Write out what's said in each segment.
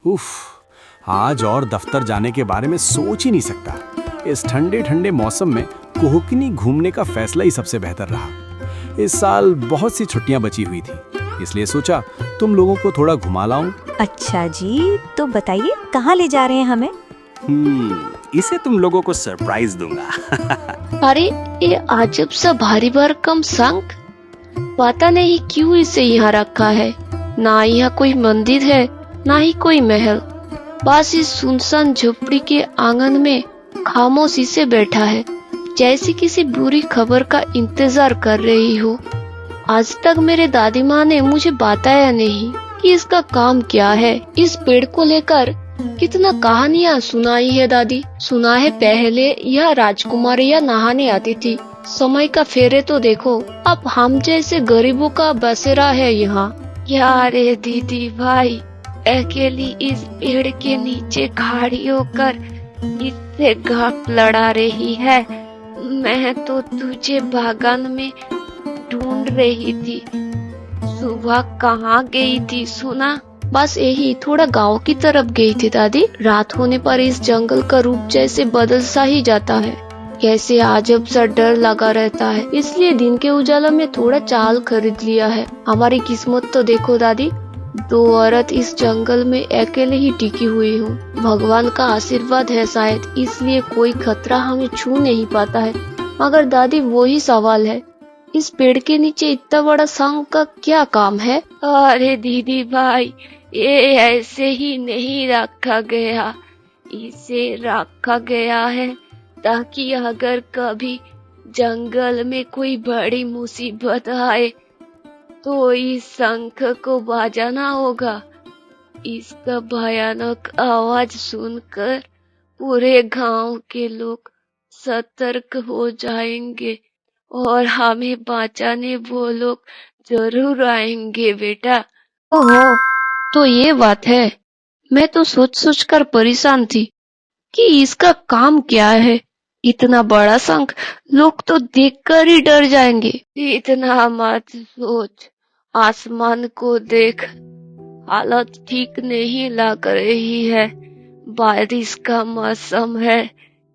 उफ, आज और दफ्तर जाने के बारे में सोच ही नहीं सकता। इस ठंडे ठंडे मौसम में कोहकनी घूमने का फैसला ही सबसे बेहतर रहा। इस साल बहुत सी छुट्टियां बची हुई थी, इसलिए सोचा तुम लोगों को थोड़ा घुमा लाऊं। अच्छा जी, तो बताइए कहाँ ले जा रहे हैं हमें? इसे तुम लोगों को सरप्राइज दूंगा। अरे ये अजब सा भारी भरकम शंख, पता नहीं क्यों इसे यहाँ रखा है। ना यहाँ कोई मंदिर है, ना ही कोई महल, बस इस सुनसान झोपड़ी के आंगन में खामोशी से बैठा है, जैसे किसी बुरी खबर का इंतजार कर रही हो। आज तक मेरे दादी माँ ने मुझे बताया नहीं कि इसका काम क्या है। इस पेड़ को लेकर कितना कहानियाँ सुनाई है दादी। सुना है पहले यह राजकुमारियाँ नहाने आती थी। समय का फेरे तो देखो, अब हम जैसे गरीबों का बसेरा है यहाँ। यार दीदी भाई, अकेली इस पेड़ के नीचे खड़ी होकर इससे घाट लड़ा रही है। मैं तो तुझे बागान में ढूंढ रही थी, सुबह कहाँ गई थी सुना? बस यही थोड़ा गांव की तरफ गई थी दादी। रात होने पर इस जंगल का रूप जैसे बदल सा ही जाता है, कैसे अजब सा डर लगा रहता है। इसलिए दिन के उजाला में थोड़ा चाल खरीद लिया है। हमारी किस्मत तो देखो दादी, 2 औरत इस जंगल में अकेले ही टिकी हुई हूँ। भगवान का आशीर्वाद है शायद, इसलिए कोई खतरा हमें छू नहीं पाता है। मगर दादी वही सवाल है, इस पेड़ के नीचे इतना बड़ा शंख का क्या काम है? अरे दीदी भाई, ये ऐसे ही नहीं रखा गया, इसे रखा गया है ताकि अगर कभी जंगल में कोई बड़ी मुसीबत आए तो इस शंख को बजाना होगा। इसका भयानक आवाज सुनकर पूरे गांव के लोग सतर्क हो जाएंगे और हमें बचाने वो लोग जरूर आएंगे बेटा। ओहो, तो ये बात है। मैं तो सोच सोच कर परेशान थी कि इसका काम क्या है। इतना बड़ा शंख, लोग तो देखकर ही डर जाएंगे। इतना मत सोच, आसमान को देख, हालत ठीक नहीं लग रही है। बारिश का मौसम है,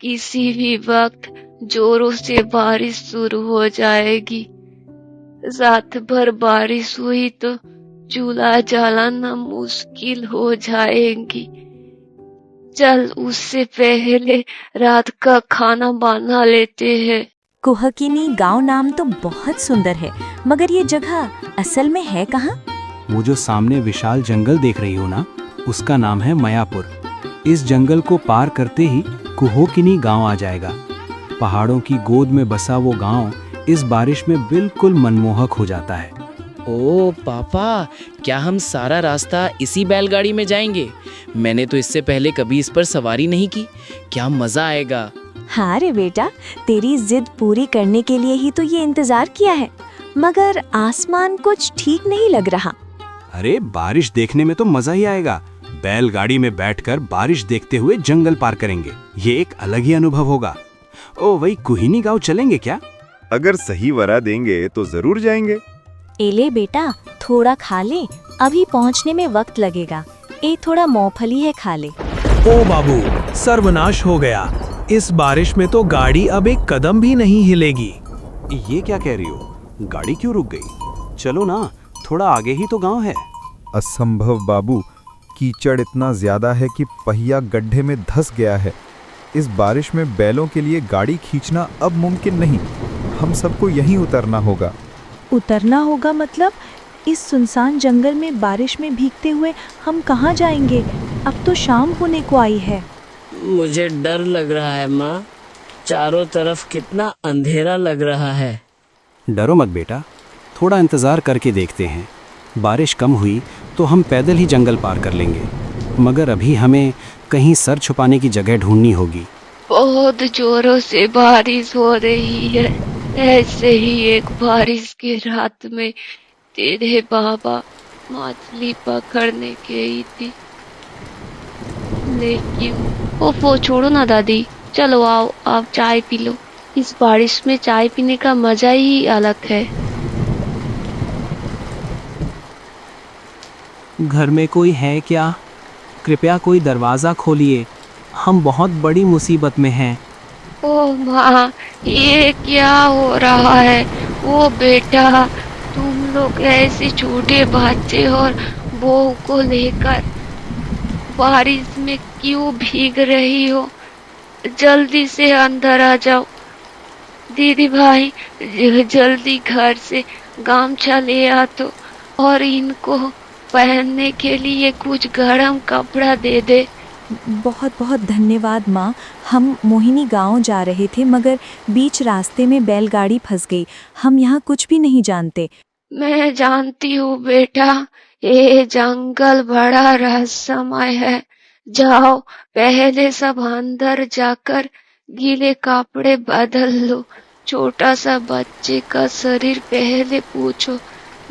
किसी भी वक्त जोरों से बारिश शुरू हो जाएगी। रात भर बारिश हुई तो चूल्हा जलाना मुश्किल हो जाएगी। चल उससे पहले रात का खाना बना लेते हैं। कोहकिनी गांव नाम तो बहुत सुंदर है, मगर ये जगह असल में है कहाँ? वो जो सामने विशाल जंगल देख रही हो ना, उसका नाम है मायापुर। इस जंगल को पार करते ही कोहकिनी गांव आ जाएगा। पहाड़ों की गोद में बसा वो गांव इस बारिश में बिल्कुल मनमोहक हो जाता है। ओ पापा, क्या हम सारा रास्ता इसी बैलगाड़ी में जाएंगे? मैंने तो इससे पहले कभी इस पर सवारी नहीं की। क्या मजा आएगा। हाँ रे बेटा, तेरी जिद पूरी करने के लिए ही तो ये इंतजार किया है। मगर आसमान कुछ ठीक नहीं लग रहा। अरे बारिश देखने में तो मजा ही आएगा। बैलगाड़ी में बैठकर बारिश देखते हुए जंगल पार करेंगे, ये एक अलग ही अनुभव होगा। ओ वही कोहिनी गांव चलेंगे क्या? अगर सही वरा देंगे तो जरूर जाएंगे। एले बेटा, थोड़ा खा ले, अभी पहुंचने में वक्त लगेगा। ए थोड़ा मूंगफली है, खा ले। ओ बाबू, सर्वनाश हो गया। इस बारिश में तो गाड़ी अब एक कदम भी नहीं हिलेगी। ये क्या कह रही हो? गाड़ी क्यों रुक गई? चलो ना, थोड़ा आगे ही तो गांव है। असंभव बाबू, कीचड़ इतना ज्यादा है कि पहिया गड्ढे में धंस गया है। इस बारिश में बैलों के लिए गाड़ी खींचना अब मुमकिन नहीं। हम सबको यहीं उतरना होगा। उतरना होगा मतलब? इस सुनसान जंगल में बारिश में भीगते हुए हम कहाँ जाएंगे? अब तो शाम होने को आई है। मुझे डर लग रहा है माँ, चारों तरफ कितना अंधेरा लग रहा है। डरो मत बेटा, थोड़ा इंतजार करके देखते हैं। बारिश कम हुई तो हम पैदल ही जंगल पार कर लेंगे, मगर अभी हमें कहीं सर छुपाने की जगह ढूंढनी होगी। बहुत जोरों से बारिश हो रही है। ऐसे ही एक बारिश की रात में तेरे बाबा मछली पकड़ने गई थी, लेकिन ओफो छोड़ो ना दादी, चलो आओ आप चाय पी लो। इस बारिश में चाय पीने का मजा ही अलग है। घर में कोई है क्या? कृपया कोई दरवाज़ा खोलिए, हम बहुत बड़ी मुसीबत में हैं। ओ माँ, ये क्या हो रहा है? ओ बेटा, तुम लोग ऐसे छोटे बच्चे और बहू को लेकर बारिश में क्यों भीग रही हो? जल्दी से अंदर आ जाओ। दीदी भाई, जल्दी घर से गामछा ले आ तो, और इनको पहनने के लिए कुछ गर्म कपड़ा दे दे। बहुत बहुत धन्यवाद माँ। हम मोहिनी गांव जा रहे थे मगर बीच रास्ते में बैलगाड़ी फंस गई। हम यहाँ कुछ भी नहीं जानते। मैं जानती हूँ बेटा, ये जंगल बड़ा रहस्यमय है। जाओ, पहले सब अंदर जाकर गीले कपड़े बदल लो। छोटा सा बच्चे का शरीर पहले पूछो,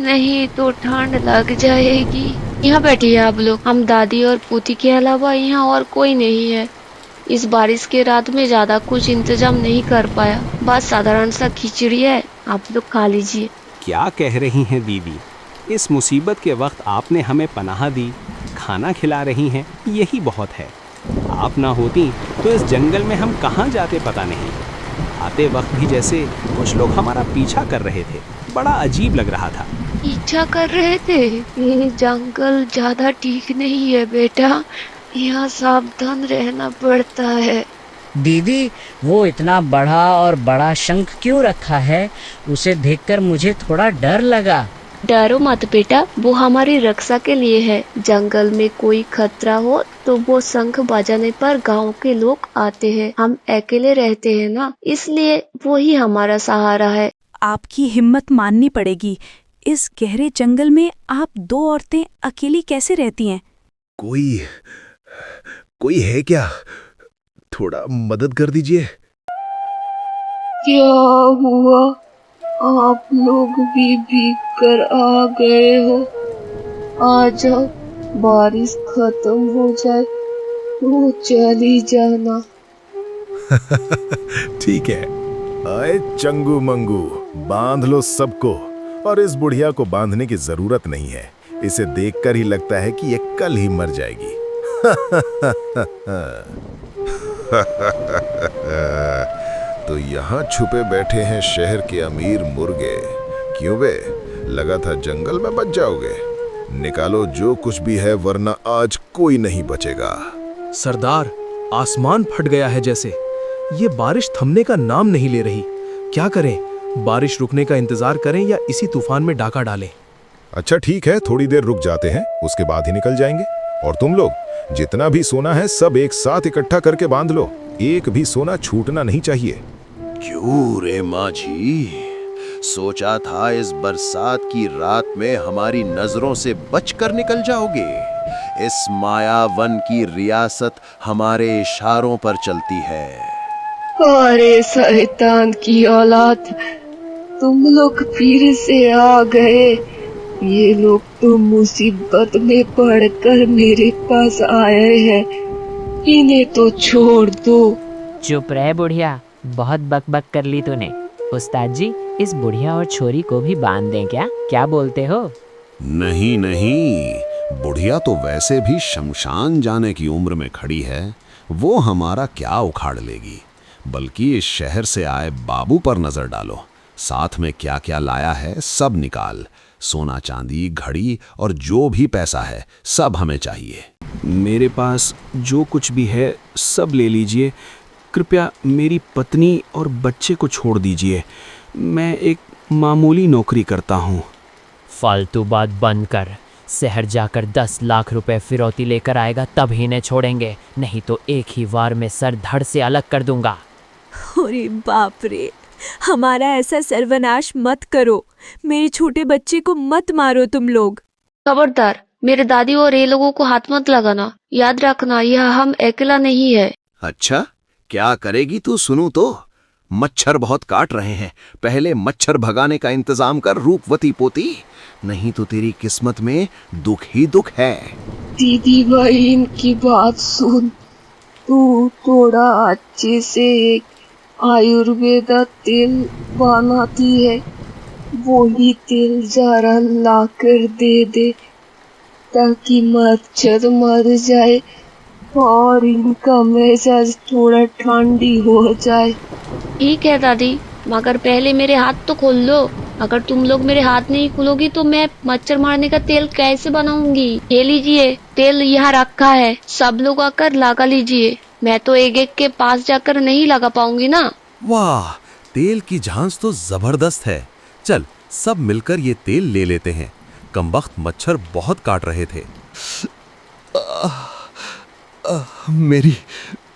नहीं तो ठंड लग जाएगी। यहाँ बैठिए आप लोग, हम दादी और पोती के अलावा यहाँ और कोई नहीं है। इस बारिश के रात में ज्यादा कुछ इंतजाम नहीं कर पाया, बस साधारण सा खिचड़ी है, आप लोग खा लीजिए। क्या कह रही हैं दीदी? इस मुसीबत के वक्त आपने हमें पनाह दी, खाना खिला रही हैं, यही बहुत है। आप ना होती तो इस जंगल में हम कहाँ जाते पता नहीं। आते वक्त भी जैसे कुछ लोग हमारा पीछा कर रहे थे, बड़ा अजीब लग रहा था। पीछा कर रहे थे? ये जंगल ज्यादा ठीक नहीं है बेटा, यहाँ सावधान रहना पड़ता है। दीदी, वो इतना बड़ा शंख क्यों रखा है? उसे देखकर मुझे थोड़ा डर लगा। डरो मत बेटा, वो हमारी रक्षा के लिए है। जंगल में कोई खतरा हो तो वो शंख बजाने पर गांव के लोग आते हैं। हम अकेले रहते हैं ना, इसलिए वो ही हमारा सहारा है। आपकी हिम्मत माननी पड़ेगी। इस गहरे जंगल में आप दो औरतें अकेली कैसे रहती हैं? कोई है क्या? थोड़ा मदद कर दीजिए। क्या हुआ? आप लोग भी भीग कर आ गए हो? आ जाओ, बारिश खत्म हो जाए तो चली जाना। ठीक है। आए चंगू मंगू, बांध लो सबको। और इस बुढ़िया को बांधने की जरूरत नहीं है, इसे देखकर ही लगता है कि ये कल ही मर जाएगी। तो यहाँ छुपे बैठे हैं शहर के अमीर मुर्गे। क्यों बे, लगा था जंगल में बच जाओगे? निकालो जो कुछ भी है, वरना आज कोई नहीं बचेगा। सरदार, आसमान फट गया है जैसे। ये बारिश थमने का नाम नहीं ले रही। क्या करें? बारिश रुकने का इंतजार करें या इसी तूफान में डाका डालें? अच्छा ठीक है, थोड़ी देर रुक जाते हैं, उसके बाद ही निकल जाएंगे। और तुम लोग जितना भी सोना है सब एक साथ इकट्ठा करके बांध लो, एक भी सोना छूटना नहीं चाहिए। क्यों रे माझी, सोचा था इस बरसात की रात में हमारी नजरों से बचकर निकल जाओगे। इस मायावन की रियासत हमारे इशारों पर चलती है। अरे शैतान की औलाद, तुम लोग फिर से आ गए। ये लोग तो मुसीबत में पड़कर मेरे पास आए हैं, इन्हें तो छोड़ दो। चुप रहे बुढ़िया, बहुत बकबक कर ली तूने। उस्ताद जी, इस बुढ़िया और छोरी को भी बांध दें क्या बोलते हो? नहीं नहीं, बुढ़िया तो वैसे भी शमशान जाने की उम्र में खड़ी है, वो हमारा क्या उखाड़ लेगी। बल्कि इस शहर से आए बाबू पर नजर डालो, साथ में क्या क्या लाया है सब निकाल। सोना चांदी, घड़ी और जो भी पैसा है सब हमें चाहिए। मेरे पास जो कुछ भी है सब ले लीजिए। कृपया मेरी पत्नी और बच्चे को छोड़ दीजिए। मैं एक मामूली नौकरी करता हूँ। फालतू बात बंद कर। शहर जाकर 10 लाख रुपए फिरौती लेकर आएगा तब ही इन्हें छोड़ेंगे, नहीं तो एक ही वार में सर धड़ से अलग कर दूंगा। अरे बाप रे, हमारा ऐसा सर्वनाश मत करो। मेरे छोटे बच्चे को मत मारो तुम लोग। खबरदार, मेरे दादी और ये लोगों को हाथ मत लगाना। याद रखना, यह हम अकेला नहीं है। अच्छा, क्या करेगी तू? सुनूं तो। मच्छर बहुत काट रहे हैं, पहले मच्छर भगाने का इंतजाम कर रूपवती पोती, नहीं तो तेरी किस्मत में दुख ही दुख है। दीदी भाई, इनकी बात सुन। तू थोड़ा अच्छे से एक आयुर्वेदा तेल बनाती है, वही तेल जरा ला कर दे दे, ताकि मच्छर मर जाए और इनका मिजाज थोड़ा ठंडी हो जाए। ठीक है दादी, मगर पहले मेरे हाथ तो खोल लो। अगर तुम लोग मेरे हाथ नहीं खोलोगी तो मैं मच्छर मारने का तेल कैसे बनाऊंगी? ये लीजिए, तेल यहाँ रखा है, सब लोग आकर लगा लीजिए। मैं तो एक एक के पास जाकर नहीं लगा पाऊंगी ना। वाह, तेल की झांस तो जबरदस्त है। चल सब मिलकर ये तेल ले लेते हैं। कमबख्त मच्छर बहुत काट रहे थे।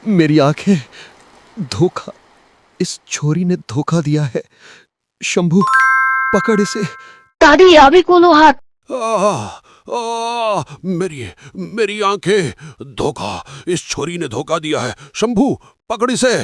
मेरी आंखें, धोखा, इस छोरी ने धोखा दिया है। शंभू, पकड़ इसे। दादी अभी खोलो हाथ। मेरी आंखें, धोखा, इस छोरी ने धोखा दिया है। शंभू, पकड़ इसे।